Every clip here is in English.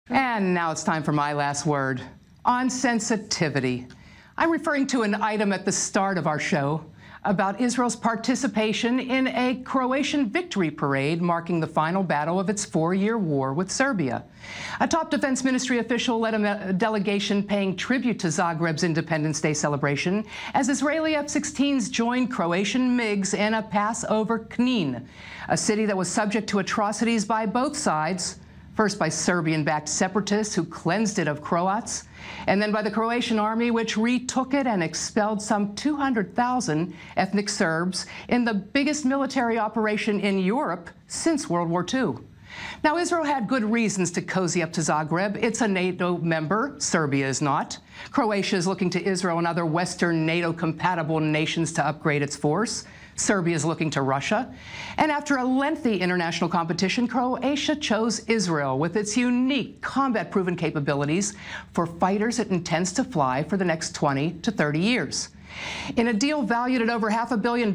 And now it's time for my last word on sensitivity. I'm referring to an item at the start of our show about Israel's participation in a Croatian victory parade marking the final battle of its 4-year war with Serbia. A top defense ministry official led a delegation paying tribute to Zagreb's Independence Day celebration as Israeli F-16s joined Croatian MiGs in a pass over Knin, a city that was subject to atrocities by both sides. First by Serbian-backed separatists who cleansed it of Croats, and then by the Croatian army, which retook it and expelled some 200,000 ethnic Serbs in the biggest military operation in Europe since World War II. Now, Israel had good reasons to cozy up to Zagreb. It's a NATO member. Serbia is not. Croatia is looking to Israel and other Western NATO-compatible nations to upgrade its force. Serbia is looking to Russia. And after a lengthy international competition, Croatia chose Israel with its unique combat-proven capabilities for fighters it intends to fly for the next 20 to 30 years. In a deal valued at over $500 million,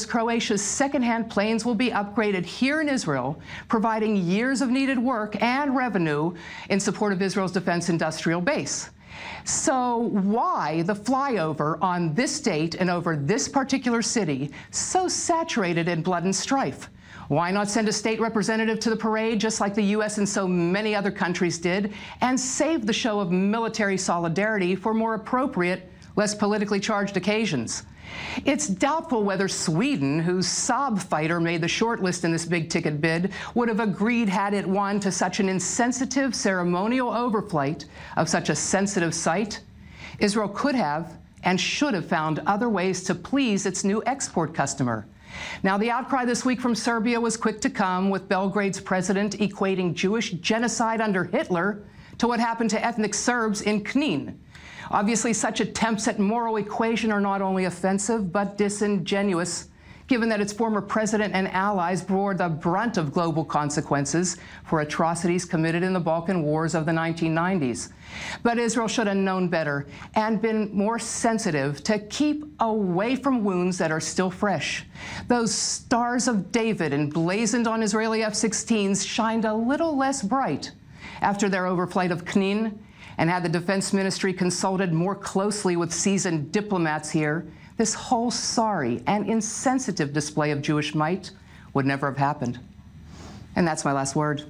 Croatia's second-hand planes will be upgraded here in Israel, providing years of needed work and revenue in support of Israel's defense industrial base. So why the flyover on this date and over this particular city so saturated in blood and strife? Why not send a state representative to the parade just like the U.S. and so many other countries did and save the show of military solidarity for more appropriate, less politically charged occasions? It's doubtful whether Sweden, whose Saab fighter made the shortlist in this big-ticket bid, would have agreed had it won to such an insensitive ceremonial overflight of such a sensitive site. Israel could have and should have found other ways to please its new export customer. Now, the outcry this week from Serbia was quick to come, with Belgrade's president equating Jewish genocide under Hitler to what happened to ethnic Serbs in Knin. Obviously, such attempts at moral equation are not only offensive, but disingenuous, given that its former president and allies bore the brunt of global consequences for atrocities committed in the Balkan Wars of the 1990s. But Israel should have known better and been more sensitive to keep away from wounds that are still fresh. Those stars of David emblazoned on Israeli F-16s shined a little less bright after their overflight of Knin. And had the defense ministry consulted more closely with seasoned diplomats here, this whole sorry and insensitive display of Jewish might would never have happened. And that's my last word.